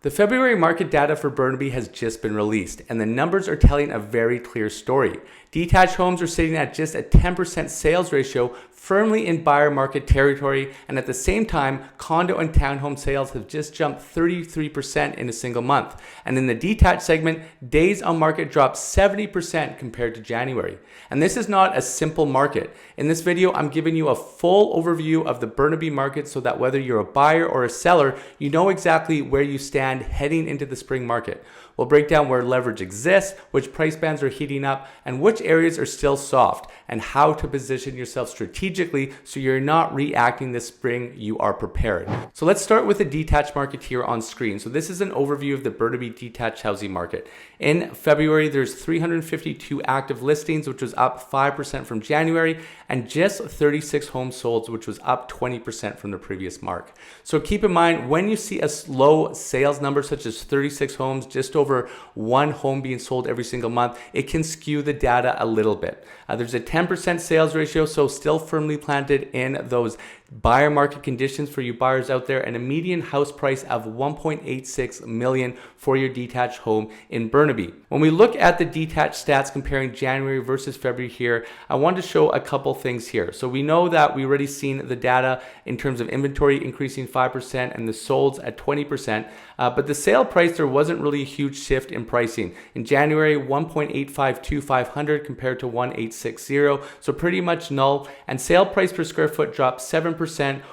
The February market data for Burnaby has just been released, and the numbers are telling a very clear story. Detached homes are sitting at just a 10% sales ratio, firmly in buyer market territory, and at the same time, condo and townhome sales have just jumped 33% in a single month. And in the detached segment, days on market dropped 70% compared to January. And this is not a simple market. In this video, I'm giving you a full overview of the Burnaby market so that whether you're a buyer or a seller, you know exactly where you stand heading into the spring market. We'll break down where leverage exists, which price bands are heating up, and which areas are still soft, and how to position yourself strategically so you're not reacting this spring, you are prepared. So let's start with the detached market here on screen. So this is an overview of the Burnaby detached housing market. In February, there's 352 active listings, which was up 5% from January, and just 36 homes sold, which was up 20% from the previous mark. So keep in mind, when you see a low sales number such as 36 homes, just over one home being sold every single month, it can skew the data a little bit. There's a 10% sales ratio, so still firmly planted in those buyer market conditions for you buyers out there, and a median house price of $1.86 million for your detached home in Burnaby. When we look at the detached stats comparing January versus February here, I want to show a couple things here. So we know that we already seen the data in terms of inventory increasing 5% and the solds at 20%, but the sale price, there wasn't really a huge shift in pricing. In January, 1.852,500 compared to 1.860, so pretty much null, and sale price per square foot dropped 7%,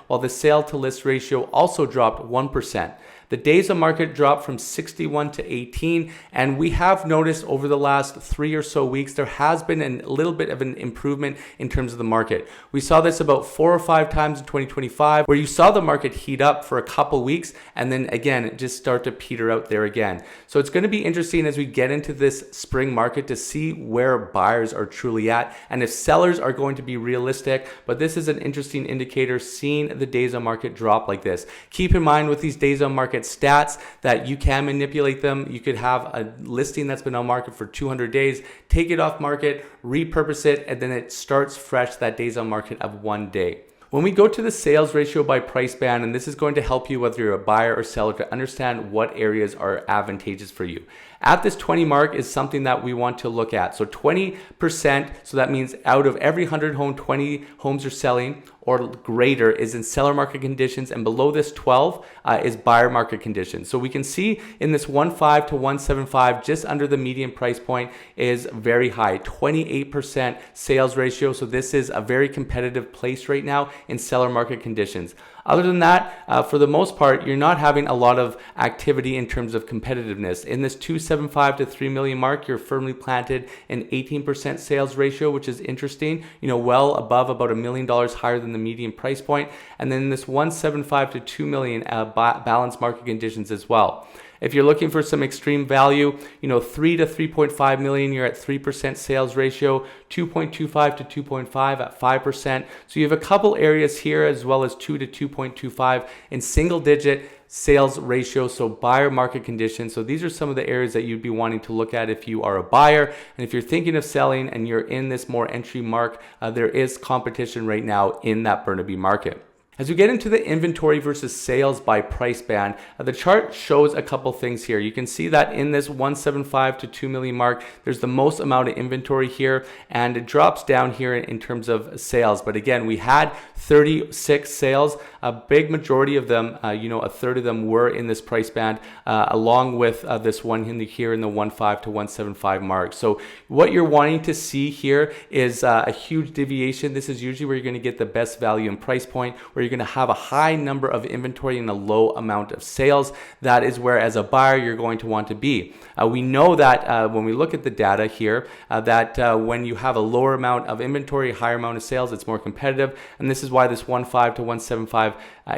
while the sale to list ratio also dropped 1%. The days on market dropped from 61 to 18, and we have noticed over the last 3 or so weeks there has been a little bit of an improvement in terms of the market. We saw this about 4 or 5 times in 2025, where you saw the market heat up for a couple weeks and then again just start to peter out there again. So it's going to be interesting as we get into this spring market to see where buyers are truly at and if sellers are going to be realistic. But this is an interesting indicator, seeing the days on market drop like this. Keep in mind with these days on market stats that you can manipulate them. You could have a listing that's been on market for 200 days, take it off market, repurpose it, and then it starts fresh that days on market of 1 day. When we go to the sales ratio by price band, and this is going to help you whether you're a buyer or seller to understand what areas are advantageous for you. At this 20 mark is something that we want to look at. So 20%, so that means out of every 100 home, 20 homes are selling or greater is in seller market conditions, and below this 12 is buyer market conditions. So we can see in this 1.5 to 1.75, just under the median price point, is very high, 28% sales ratio. So this is a very competitive place right now in seller market conditions. Other than that, for the most part, you're not having a lot of activity in terms of competitiveness. In this 2.75 to 3 million mark, you're firmly planted in 18% sales ratio, which is interesting, well above about $1 million higher than the median price point. And then this 1.75 to 2 million balanced market conditions as well. If you're looking for some extreme value, 3 to 3.5 million, you're at 3% sales ratio, 2.25 to 2.5 at 5%. So you have a couple areas here as well as 2 to 2.25 in single digit sales ratio, so buyer market conditions. So these are some of the areas that you'd be wanting to look at if you are a buyer. And if you're thinking of selling and you're in this more entry mark, there is competition right now in that Burnaby market. As we get into the inventory versus sales by price band, the chart shows a couple things here. You can see that in this 1.75 to 2 million mark, there's the most amount of inventory here, and it drops down here in terms of sales. But again, we had 36 sales. A big majority of them, a third of them were in this price band, along with this one here in the 1.5 to 1.75 mark. So what you're wanting to see here is a huge deviation. This is usually where you're going to get the best value and price point, where you're going to have a high number of inventory and a low amount of sales. That is where, as a buyer, you're going to want to be. We know that when we look at the data here, that when you have a lower amount of inventory, higher amount of sales, it's more competitive. And this is why this 1.5 to 1.75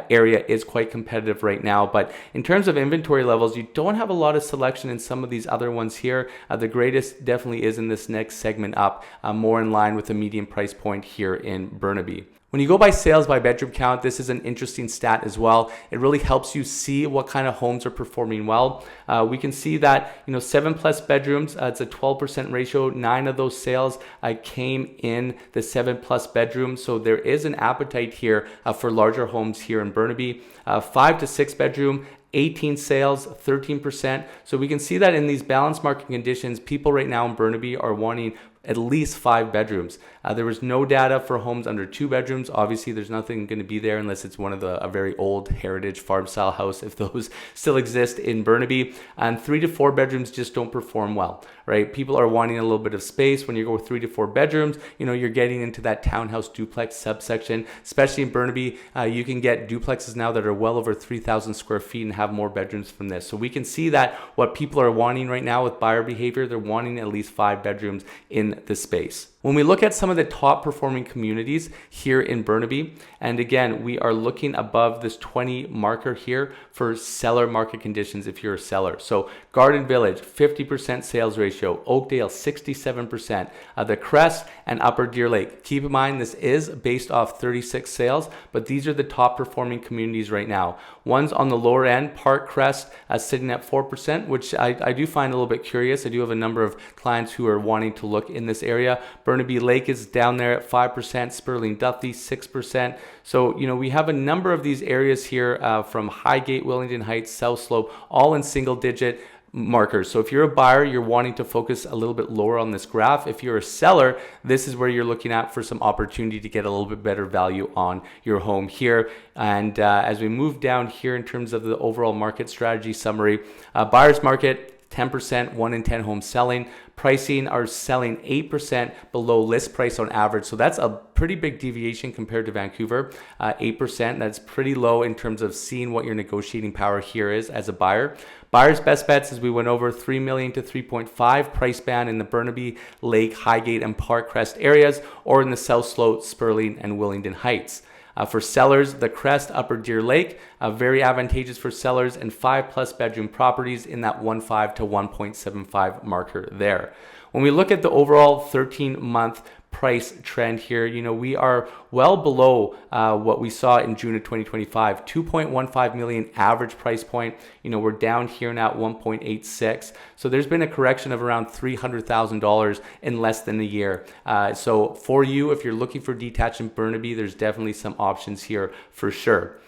area is quite competitive right now. But in terms of inventory levels, you don't have a lot of selection in some of these other ones here. The greatest definitely is in this next segment up, more in line with the median price point here in Burnaby. When you go by sales by bedroom count, this is an interesting stat as well. It really helps you see what kind of homes are performing well. We can see that 7+ bedrooms, it's a 12% ratio. 9 of those sales came in the 7+ bedrooms. So there is an appetite here for larger homes here in Burnaby. 5 to 6 bedroom 18 sales, 13%. So we can see that in these balanced market conditions, people right now in Burnaby are wanting at least 5 bedrooms. There was no data for homes under 2 bedrooms. Obviously, there's nothing going to be there unless it's one of a very old heritage farm style house, if those still exist in Burnaby. And 3 to 4 bedrooms just don't perform well, right? People are wanting a little bit of space. When you go with 3 to 4 bedrooms, you're getting into that townhouse duplex subsection. Especially in Burnaby, you can get duplexes now that are well over 3,000 square feet and have more bedrooms from this. So we can see that what people are wanting right now with buyer behavior, they're wanting at least 5 bedrooms in the space. When we look at some of the top performing communities here in Burnaby, and again, we are looking above this 20 marker here for seller market conditions if you're a seller. So Garden Village, 50% sales ratio, Oakdale, 67%, the Crest and Upper Deer Lake. Keep in mind, this is based off 36 sales, but these are the top performing communities right now. One's on the lower end, Park Crest, sitting at 4%, which I do find a little bit curious. I do have a number of clients who are wanting to look in this area. Burnaby Lake is down there at 5%, Sperling Duthie 6%. So, we have a number of these areas here from Highgate, Wellington Heights, South Slope, all in single digit markers. So if you're a buyer, you're wanting to focus a little bit lower on this graph. If you're a seller, this is where you're looking at for some opportunity to get a little bit better value on your home here. And as we move down here in terms of the overall market strategy summary, buyer's market, 10%, 1 in 10 homes selling. Pricing are selling 8% below list price on average. So that's a pretty big deviation compared to Vancouver, 8%. That's pretty low in terms of seeing what your negotiating power here is as a buyer. Buyer's best bets, as we went over, 3 million to 3.5 price band in the Burnaby, Lake, Highgate, and Park Crest areas, or in the South Slope, Sperling, and Wellington Heights. For sellers, the Crest, Upper Deer Lake, very advantageous for sellers, and 5+ bedroom properties in that 1.5 to 1.75 marker there. When we look at the overall 13-month price trend here, we are well below what we saw in June of 2025, 2.15 million average price point. We're down here now at 1.86. So there's been a correction of around $300,000 in less than a year. So for you, if you're looking for detached in Burnaby, there's definitely some options here for sure.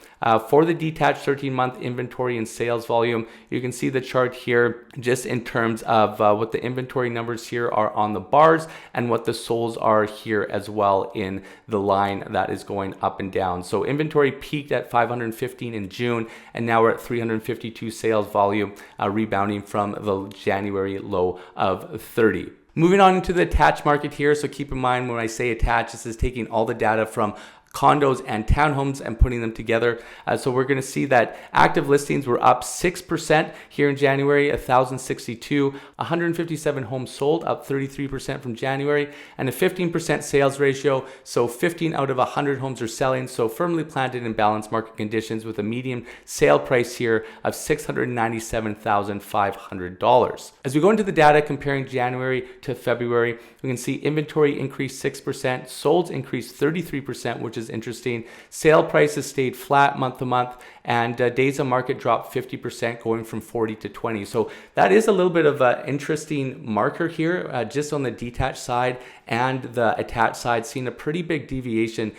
For the detached 13-month inventory and sales volume, you can see the chart here just in terms of what the inventory numbers here are on the bars and what the solds are here as well in the line that is going up and down. So inventory peaked at 515 in June, and now we're at 352 sales volume, rebounding from the January low of 30. Moving on into the attached market here. So keep in mind when I say attached, this is taking all the data from condos and townhomes and putting them together. So we're going to see that active listings were up 6% here in January, 1,062, 157 homes sold, up 33% from January, and a 15% sales ratio. So 15 out of 100 homes are selling. So firmly planted in balanced market conditions with a median sale price here of $697,500. As we go into the data comparing January to February, we can see inventory increased 6%, solds increased 33%, which is interesting. Sale prices stayed flat month to month, and days on market dropped 50%, going from 40 to 20. So that is a little bit of an interesting marker here, just on the detached side and the attached side, seeing a pretty big deviation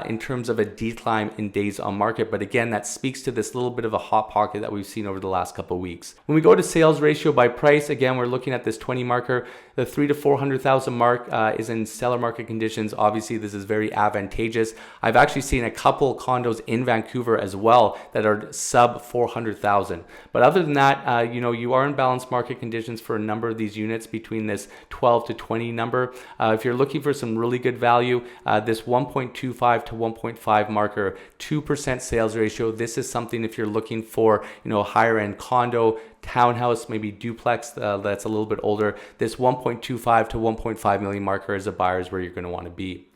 in terms of a decline in days on market. But again, that speaks to this little bit of a hot pocket that we've seen over the last couple of weeks. When we go to sales ratio by price, again, we're looking at this 20 marker. The 300,000 to 400,000 mark is in seller market conditions. Obviously, this is very advantageous. I've actually seen a couple condos in Vancouver as well that are sub 400,000. But other than that, you are in balanced market conditions for a number of these units between this 12 to 20 number. If you're looking for some really good value, this 1.25 to 1.5 marker, 2% sales ratio. This is something if you're looking for, a higher end condo, townhouse, maybe duplex that's a little bit older. This 1.25 to 1.5 million marker as a buyer is where you're going to want to be.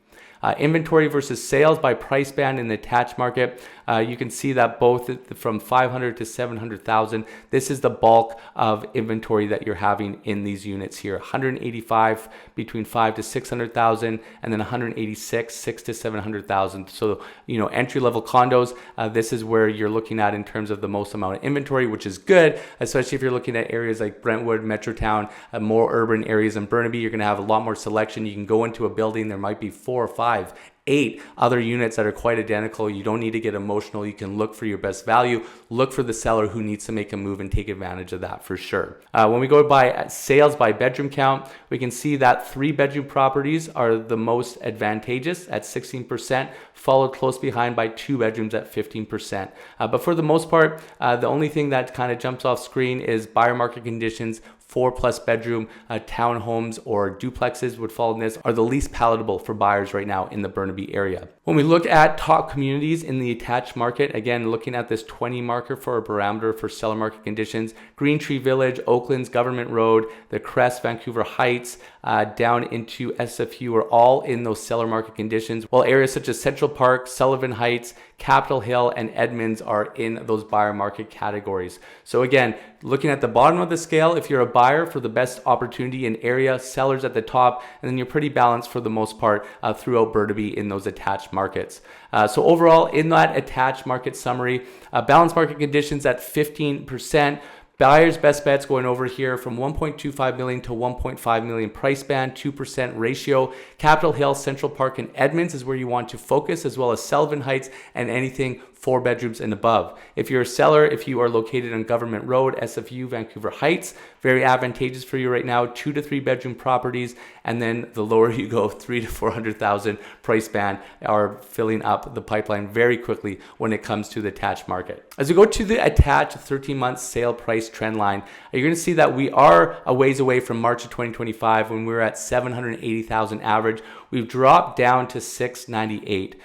Inventory versus sales by price band in the attached market. You can see that both from 500 to 700,000. This is the bulk of inventory that you're having in these units here. 185 between 5 to 600,000, and then 186 6 to 700,000. So entry level condos. This is where you're looking at in terms of the most amount of inventory, which is good, especially if you're looking at areas like Brentwood, Metrotown, more urban areas in Burnaby. You're going to have a lot more selection. You can go into a building, there might be 4 or 5 8 other units that are quite identical. You don't need to get emotional. You can look for your best value, look for the seller who needs to make a move and take advantage of that for sure. When we go by sales by bedroom count, we can see that 3-bedroom properties are the most advantageous at 16%, followed close behind by 2 bedrooms at 15%. But for the most part, the only thing that kind of jumps off screen is buyer market conditions. 4+ bedroom townhomes or duplexes would fall in this, are the least palatable for buyers right now in the Burnaby area. When we look at top communities in the attached market, again, looking at this 20 marker for a barometer for seller market conditions, Green Tree Village, Oakland's Government Road, the Crest, Vancouver Heights, down into SFU are all in those seller market conditions, while areas such as Central Park, Sullivan Heights, Capitol Hill, and Edmonds are in those buyer market categories. So again, looking at the bottom of the scale, if you're a buyer for the best opportunity in area, sellers at the top, and then you're pretty balanced for the most part throughout Burnaby in those attached markets. So overall, in that attached market summary, balanced market conditions at 15%. Buyers' best bets going over here from 1.25 million to 1.5 million price band, 2% ratio. Capitol Hill, Central Park, and Edmonds is where you want to focus, as well as Sullivan Heights and anything 4 bedrooms and above. If you're a seller, if you are located on Government Road, SFU, Vancouver Heights, very advantageous for you right now, 2 to 3 bedroom properties, and then the lower you go, 3 to 400,000 price band are filling up the pipeline very quickly when it comes to the attached market. As we go to the attached 13-month sale price trend line, you're going to see that we are a ways away from March of 2025 when we were at 780,000 average. We've dropped down to 698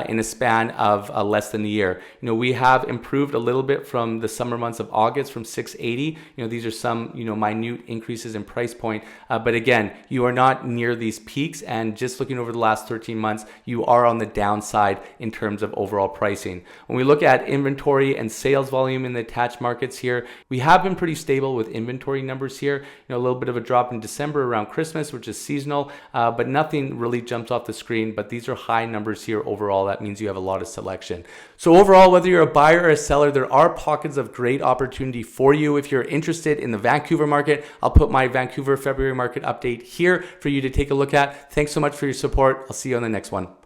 in a span of less than a year. We have improved a little bit from the summer months of August from 680. These are some, minute increases in price point. But again, you are not near these peaks. And just looking over the last 13 months, you are on the downside in terms of overall pricing. When we look at inventory and sales volume in the attached markets here, we have been pretty stable with inventory numbers here. A little bit of a drop in December around Christmas, which is seasonal, but nothing really jumps off the screen. But these are high numbers here overall. That means you have a lot of selection. So overall, whether you're a buyer or a seller, there are pockets of great opportunity for you. If you're interested in the Vancouver market, I'll put my Vancouver February market update here for you to take a look at. Thanks so much for your support. I'll see you on the next one.